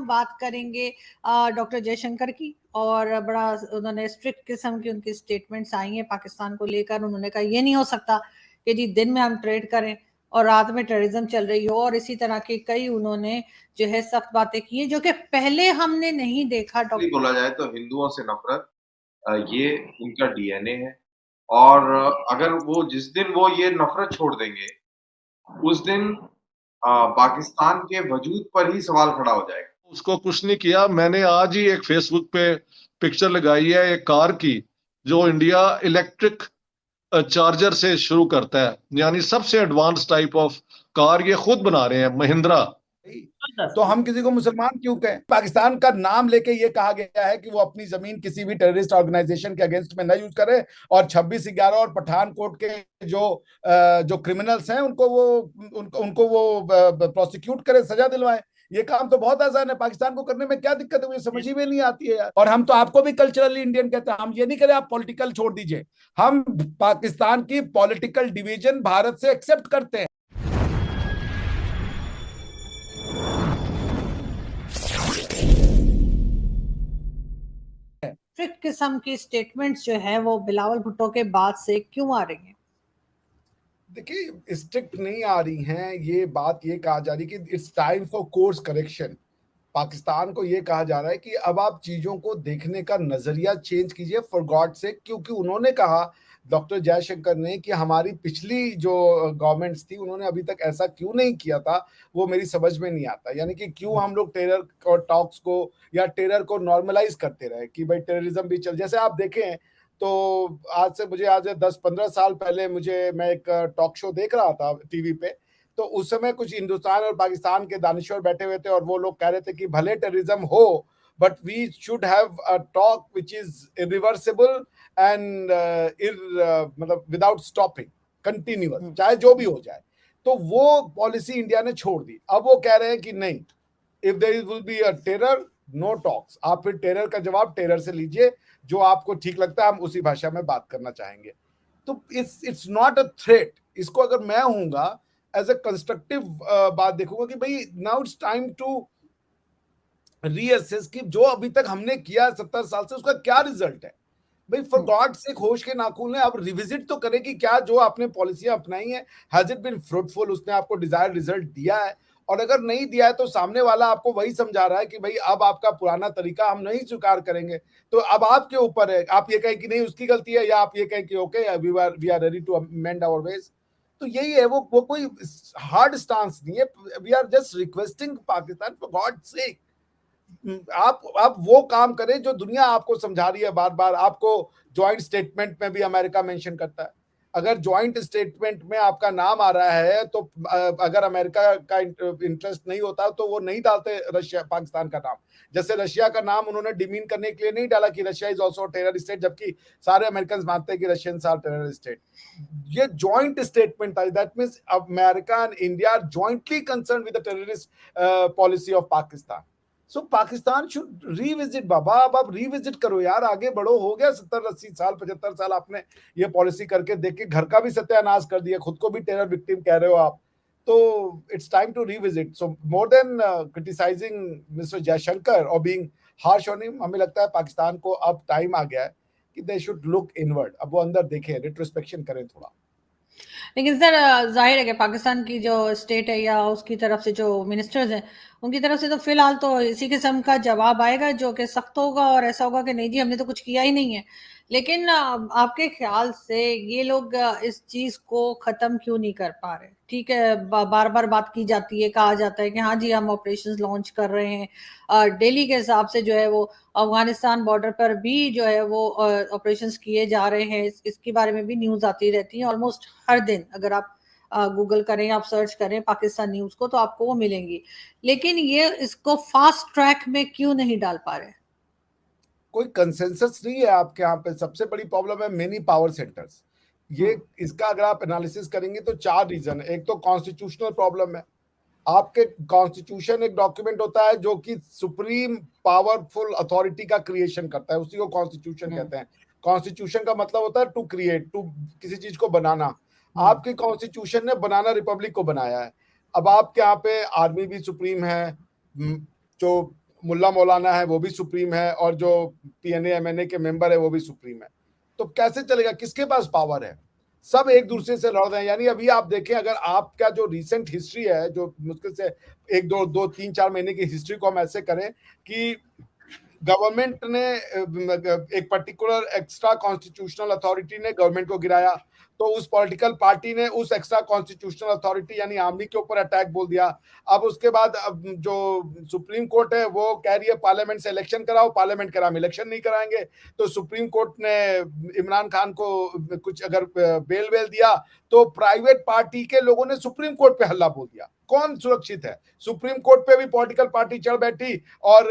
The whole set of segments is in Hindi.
हम बात करेंगे डॉक्टर जयशंकर की। और बड़ा उन्होंने स्ट्रिक्ट किस्म की उनकी स्टेटमेंट्स आई हैं पाकिस्तान को लेकर। उन्होंने कहा ये नहीं हो सकता कि जी दिन में हम ट्रेड करें और रात में टेररिज्म चल रही हो, और इसी तरह की कई उन्होंने जो है सख्त बातें की है जो कि पहले हमने नहीं देखा। बोला जाए तो हिंदुओं से नफरत ये उनका डीएनए है, और अगर वो जिस दिन वो ये नफरत छोड़ देंगे उस दिन पाकिस्तान के वजूद पर ही सवाल खड़ा हो जाएगा। उसको कुछ नहीं किया। मैंने आज ही एक फेसबुक पे पिक्चर लगाई है एक कार की, जो इंडिया इलेक्ट्रिक चार्जर से शुरू करता है, यानी सबसे एडवांस टाइप ऑफ कार ये खुद बना रहे हैं, महिंद्रा। तो हम किसी को मुसलमान क्यों कहें? पाकिस्तान का नाम लेके ये कहा गया है कि वो अपनी जमीन किसी भी टेररिस्ट ऑर्गेनाइजेशन के अगेंस्ट में न यूज करे, और 26/11 और पठानकोट के जो क्रिमिनल्स हैं उनको वो प्रोसिक्यूट करे, सजा दिलवाए। ये काम तो बहुत आसान है, पाकिस्तान को करने में क्या दिक्कत है? मुझे समझ ही में नहीं आती है यार। और हम तो आपको भी कल्चरली इंडियन कहते हैं। हम ये नहीं करें आप पॉलिटिकल छोड़ दीजिए, हम पाकिस्तान की पॉलिटिकल डिवीजन भारत से एक्सेप्ट करते हैं। स्ट्रिक्ट किस्म की स्टेटमेंट्स जो है वो बिलावल भुट्टो के बाद से क्यों आ रही हैं? देखिए, स्ट्रिक्ट नहीं आ रही हैं, ये बात ये कहा जा रही है कि it's time for course correction. Pakistan को ये कहा जा रहा है कि अब आप चीजों को देखने का नजरिया चेंज कीजिए फॉर गॉड से, क्योंकि उन्होंने कहा, डॉक्टर जयशंकर ने, कि हमारी पिछली जो गवर्नमेंट्स थी उन्होंने अभी तक ऐसा क्यों नहीं किया था, वो मेरी समझ में नहीं आता। यानी कि क्यों हम लोग टेरर और टॉक्स को या टेरर को नॉर्मलाइज करते रहे कि भाई टेररिज्म भी चल। जैसे आप देखें तो आज 10-15 साल पहले मैं एक टॉक शो देख रहा था टीवी पे, तो उस समय कुछ हिंदुस्तान और पाकिस्तान के दानिश्वर बैठे हुए थे और वो लोग कह रहे थे कि भले टेररिज्म हो, but we should have a talk which is irreversible and मतलब विदाउट स्टॉपिंग, कंटिन्यूअस, चाहे जो भी हो जाए। तो वो पॉलिसी इंडिया ने छोड़ दी। अब वो कह रहे हैं कि नहीं, if there will be a terror, no talks. आप फिर टेरर का जवाब टेरर से लीजिए, जो आपको ठीक लगता है, हम उसी भाषा में बात करना चाहेंगे। तो इट्स नॉट अ थ्रेट। इसको अगर मैं हूंगा एज ए कंस्ट्रक्टिव बात देखूंगा कि भाई now it's time to reassess कि जो अभी तक हमने किया 70 साल से उसका क्या रिजल्ट है। भाई फॉर गॉड से होश के नाखून है, अब रिविजिट तो करें कि क्या जो आपने पॉलिसियां अपनाई हैं, हैज इट बीन फ्रूटफुल, उसने आपको डिजायर्ड रिजल्ट दिया है? और अगर नहीं दिया है तो सामने वाला आपको वही समझा रहा है कि भाई अब आपका पुराना तरीका हम नहीं स्वीकार करेंगे। तो अब आपके ऊपर है, आप ये कहें कि नहीं उसकी गलती है, या आप ये कहें कि okay we are ready to amend our ways. तो यही है, वो कोई हार्ड स्टांस नहीं है। We are just requesting Pakistan for God sake, आप वो काम करें जो दुनिया आपको समझा रही है बार बार। आपको जॉइंट स्टेटमेंट में भी अमेरिका मेंशन करता है। अगर जॉइंट स्टेटमेंट में आपका नाम आ रहा है तो अगर अमेरिका का इंटरेस्ट नहीं होता तो वो नहीं डालते रशिया पाकिस्तान का नाम। जैसे रशिया का नाम उन्होंने डिमीन करने के लिए नहीं डाला कि Russia is also terror state, जबकि सारे अमेरिकन मानते हैं कि रशियंस आर टेरर स्टेट। ये जॉइंट स्टेटमेंट था, that means America and India are jointly concern with the terrorist policy of Pakistan. So Pakistan should revisit बाबा। अब आप रीविजिट करो यार, आगे बढ़ो। हो गया 70-80 साल 75 साल आपने ये पॉलिसी करके देख के घर का भी सत्यानाश कर दिया, खुद को भी टेरर विक्टिम कह रहे हो आप। तो it's time to revisit. So more than criticising mister Jaishankar और बीइंग हार्श ऑन हिम, हमें लगता है पाकिस्तान को अब टाइम आ गया है कि दे शुड लुक इनवर्ड। अब वो अंदर देखें, रिट्रोस्पेक्शन करें थोड़ा। लेकिन सर जाहिर है कि पाकिस्तान की जो स्टेट है या उसकी तरफ से जो मिनिस्टर्स हैं उनकी तरफ से तो फिलहाल तो इसी किस्म का जवाब आएगा जो कि सख्त होगा, और ऐसा होगा कि नहीं जी हमने तो कुछ किया ही नहीं है। लेकिन आपके ख्याल से ये लोग इस चीज को खत्म क्यों नहीं कर पा रहे? ठीक है, बार बार बात की जाती है, कहा जाता है कि हाँ जी हम ऑपरेशंस लॉन्च कर रहे हैं। दिल्ली के हिसाब से जो है वो अफगानिस्तान बॉर्डर पर भी जो है वो ऑपरेशंस किए जा रहे हैं। इसके बारे में भी न्यूज आती रहती है ऑलमोस्ट हर दिन। अगर आप गूगल करें, आप सर्च करें पाकिस्तान न्यूज को तो आपको वो मिलेंगी। लेकिन ये इसको फास्ट ट्रैक में क्यों नहीं डाल पा रहे? कोई कंसेंसस नहीं है आपके यहाँ पे। सबसे बड़ी प्रॉब्लम है मेनी पावर सेंटर्स। ये इसका अगर आप एनालिसिस करेंगे तो 4 रीजन है। एक तो कॉन्स्टिट्यूशनल प्रॉब्लम है। आपके कॉन्स्टिट्यूशन एक डॉक्यूमेंट होता है जो कि सुप्रीम पावरफुल अथॉरिटी का क्रिएशन करता है, उसी को कॉन्स्टिट्यूशन कहते हैं। कॉन्स्टिट्यूशन का मतलब होता है टू क्रिएट, टू किसी चीज को बनाना। आपके कॉन्स्टिट्यूशन ने बनाना रिपब्लिक को बनाया है। अब आपके यहाँ पे आर्मी भी सुप्रीम है, जो मुल्ला मौलाना है वो भी सुप्रीम है, और जो पीएनए एमएनए के मेंबर है वो भी सुप्रीम है। तो कैसे चलेगा? किसके पास पावर है? सब एक दूसरे से लड़ रहे हैं। यानी अभी आप देखें, अगर आपका जो रिसेंट हिस्ट्री है, जो मुश्किल से 1-2-3-4 महीने की हिस्ट्री को हम ऐसे करें कि गवर्नमेंट ने एक पर्टिकुलर एक्स्ट्रा कॉन्स्टिट्यूशनल अथॉरिटी ने गवर्नमेंट को गिराया, तो उस पॉलिटिकल पार्टी ने उस एक्स्ट्रा कॉन्स्टिट्यूशनल अथॉरिटी यानी आर्मी के ऊपर अटैक बोल दिया। अब उसके बाद अब जो सुप्रीम कोर्ट है वो कह रही है पार्लियामेंट से इलेक्शन कराओ, पार्लियामेंट करा हम इलेक्शन नहीं कराएंगे। तो सुप्रीम कोर्ट ने इमरान खान को कुछ अगर बेल वेल दिया, तो प्राइवेट पार्टी के लोगों ने सुप्रीम कोर्ट पे हल्ला बोल दिया। कौन सुरक्षित है? सुप्रीम कोर्ट पे भी पॉलिटिकल पार्टी चढ़ बैठी, और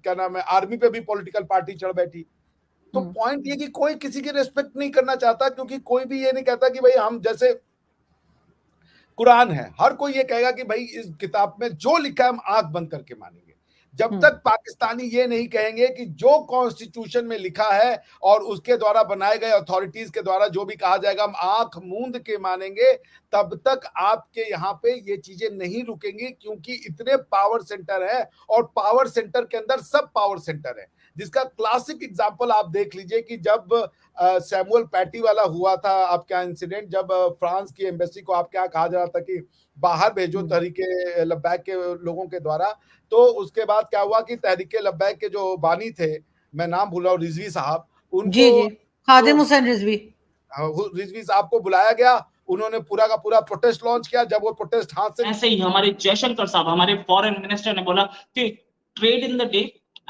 क्या नाम है, आर्मी पे भी पॉलिटिकल पार्टी चढ़ बैठी। तो पॉइंट ये कि कोई किसी की रिस्पेक्ट नहीं करना चाहता, क्योंकि कोई भी ये नहीं कहता कि भाई हम, जैसे कुरान है, हर कोई ये कहेगा कि भाई इस किताब में जो लिखा है हम आंख बंद करके मानेंगे। जब तक पाकिस्तानी ये नहीं कहेंगे कि जो कॉन्स्टिट्यूशन में लिखा है और उसके द्वारा बनाए गए अथॉरिटीज के द्वारा जो भी कहा जाएगा हम आंख मूंद के मानेंगे, तब तक आपके यहाँ पे ये चीजें नहीं रुकेंगी। क्योंकि इतने पावर सेंटर है, और पावर सेंटर के अंदर सब पावर सेंटर है, जिसका क्लासिक एग्जांपल आप देख लीजिए कि जब सैमुअल पैटी वाला हुआ था आपका इंसिडेंट, जब फ्रांस की एम्बेसी को आपके यहाँ कहा जा रहा था कि बाहर भेजो तहरीके लब्बैक के लोगों के द्वारा, तो उसके बाद क्या हुआ कि तहरीके लब्बैक के जो बानी थे, मैं नाम भूल रहा हूँ, रिजवी साहब, उनको खादिम हुसैन रिजवी साहब को बुलाया गया। उन्होंने पूरा का पूरा प्रोटेस्ट लॉन्च किया। जब वो प्रोटेस्ट हाथ से, ऐसे ही हमारे जयशंकर साहब, हमारे फॉरेन मिनिस्टर ने बोला कि trade in the day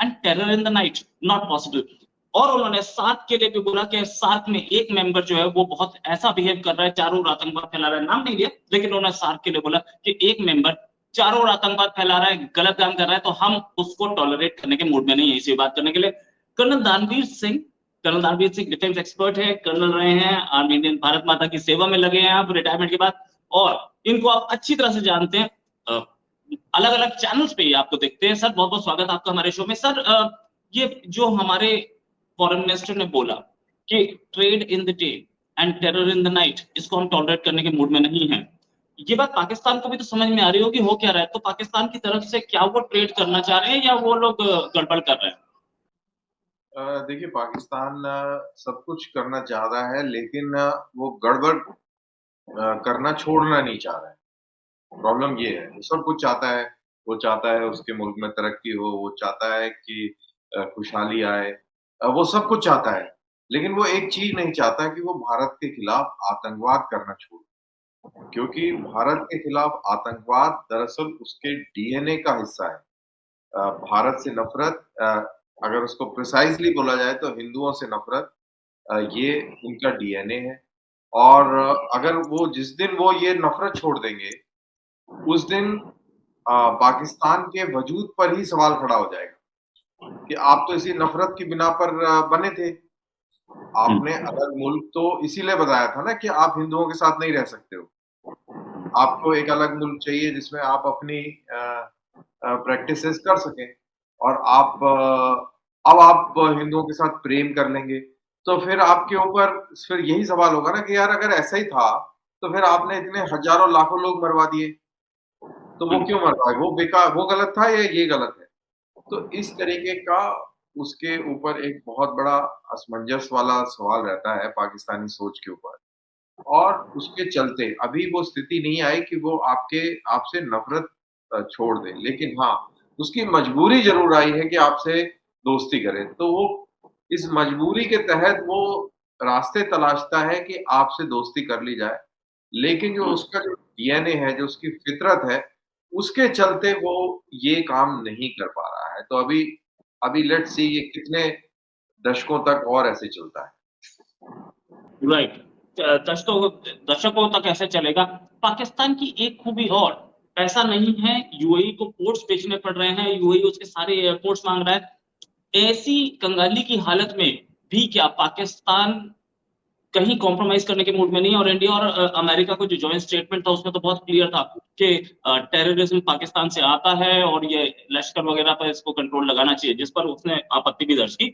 and terror in the night not possible. और उन्होंने सार्क के लिए भी बोला कि सार्क में एक मेंबर जो है वो बहुत ऐसा बिहेव कर रहा है, चारों ओर आतंकवाद फैला रहा है। नाम नहीं लिया, लेकिन उन्होंने सार्क के लिए बोला कि एक मेंबर चारों ओर आतंकवाद फैला रहा है, गलत काम कर रहा है, तो हम उसको टॉलरेट करने के मूड में नहीं है इसी बात करने के लिए। कर्नल दानवीर सिंह डिफेंस एक्सपर्ट है, कर्नल रहे हैं, आर्मी इंडियन भारत माता की सेवा में लगे हैं आप रिटायरमेंट के बाद, और इनको आप अच्छी तरह से जानते हैं, अलग अलग चैनल्स पे आपको देखते हैं। सर बहुत बहुत स्वागत आपका हमारे शो में। सर ये जो हमारे फॉरेन मिनिस्टर ने बोला कि trade in the day and terror in the night, इसको हम टॉलरेट करने के मूड में नहीं है, ये बात पाकिस्तान को भी तो समझ में आ रही होगी हो क्या रहा है। तो पाकिस्तान की तरफ से क्या वो ट्रेड करना चाह रहे हैं या वो लोग गड़बड़ कर रहे हैं? देखिए, पाकिस्तान सब कुछ करना चाह रहा है, लेकिन वो गड़बड़ करना छोड़ना नहीं चाह रहा है। प्रॉब्लम ये है, वो सब कुछ चाहता है। वो चाहता है उसके मुल्क में तरक्की हो, वो चाहता है कि खुशहाली आए, वो सब कुछ चाहता है, लेकिन वो एक चीज नहीं चाहता कि वो भारत के खिलाफ आतंकवाद करना छोड़े, क्योंकि भारत के खिलाफ आतंकवाद दरअसल उसके डीएनए का हिस्सा है। भारत से नफरत, अगर उसको प्रिसाइजली बोला जाए तो हिंदुओं से नफरत, ये उनका डीएनए है। और अगर वो जिस दिन वो ये नफरत छोड़ देंगे, उस दिन पाकिस्तान के वजूद पर ही सवाल खड़ा हो जाएगा कि आप तो इसी नफरत की बिना पर बने थे। आपने अलग मुल्क तो इसीलिए बताया था ना कि आप हिंदुओं के साथ नहीं रह सकते हो। आपको एक अलग मुल्क चाहिए जिसमें आप अपनी प्रैक्टिसेस कर सकें, और अब आप हिंदुओं के साथ प्रेम कर लेंगे, तो फिर आपके ऊपर फिर यही सवाल होगा ना कि यार अगर ऐसा ही था तो फिर आपने इतने हजारों लाखों लोग मरवा दिए, तो वो क्यों मरवाए? वो बेकार, वो गलत था या ये गलत है? तो इस तरीके का उसके ऊपर एक बहुत बड़ा असमंजस वाला सवाल रहता है पाकिस्तानी सोच के ऊपर, और उसके चलते अभी वो स्थिति नहीं आई कि वो आपसे नफरत छोड़ दे, लेकिन हाँ, उसकी मजबूरी जरूर आई है कि आपसे दोस्ती करे। तो वो इस मजबूरी के तहत वो रास्ते तलाशता है कि आपसे दोस्ती कर ली जाए, लेकिन जो उसका जो डीएनए है, जो उसकी फितरत है, उसके चलते वो ये काम नहीं कर पा रहा है। तो अभी लेट्स सी ये कितने दशकों तक और ऐसे चलता है। राइट, दशकों तक ऐसे चलेगा। पाकिस्तान की एक खूबी और, पैसा नहीं है, यूएई को पोर्ट्स बेचने पड़ रहे हैं, यूएई उसके सारे एयरपोर्ट्स मांग रहा है। ऐसी कंगाली की हालत में भी क्या पाकिस्तान कहीं कॉम्प्रोमाइज करने के मूड में नहीं? और इंडिया और अमेरिका को जो जॉइंट स्टेटमेंट था उसमें तो बहुत क्लियर था कि टेररिज्म पाकिस्तान से आता है और ये लश्कर वगैरह पर इसको कंट्रोल लगाना चाहिए, जिस पर उसने आपत्ति भी दर्ज की।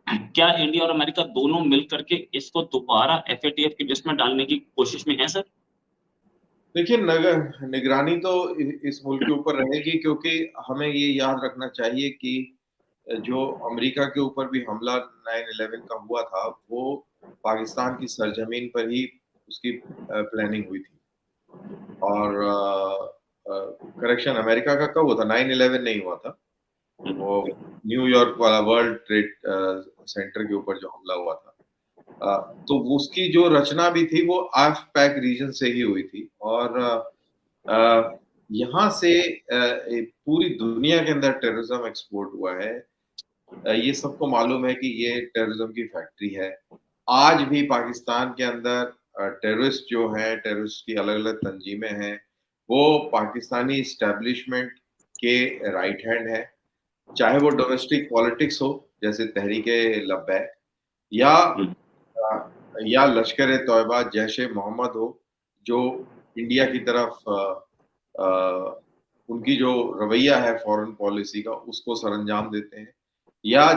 क्या इंडिया और अमेरिका दोनों मिल करके इसको दोबारा एफएटीएफ की लिस्ट में डालने की कोशिश में है सर? देखिए, नगर निगरानी तो इस मुल्क के ऊपर रहेगी, क्योंकि हमें ये याद रखना चाहिए कि जो अमेरिका के ऊपर भी हमला 9/11 का हुआ था, वो पाकिस्तान की सरजमीन पर ही उसकी प्लानिंग हुई थी। और करेक्शन, अमेरिका का कब हुआ था? 9/11 नहीं हुआ था, वो न्यूयॉर्क वाला वर्ल्ड ट्रेड सेंटर के ऊपर जो हमला हुआ था। तो उसकी जो रचना भी थी वो AFPAC रीजन से ही हुई थी। और यहाँ से पूरी दुनिया के अंदर टेररिज्म एक्सपोर्ट हुआ है। ये सबको मालूम है कि ये टेररिज्म की फैक्ट्री है। आज भी पाकिस्तान के अंदर टेररिस्ट जो है, टेररिस्ट की अलग-अलग तंजीमें हैं, वो पाकिस्तानी एस्टेब्लिशमेंट के राइट हैंड है। चाहे वो डोमेस्टिक पॉलिटिक्स हो, जैसे तहरीक-ए-लब्बैक, या लश्कर-ए-तौयबा, जैश-ए-मोहम्मद हो, जो इंडिया की तरफ उनकी जो रवैया है फॉरेन पॉलिसी का, उसको सरअंजाम देते हैं, या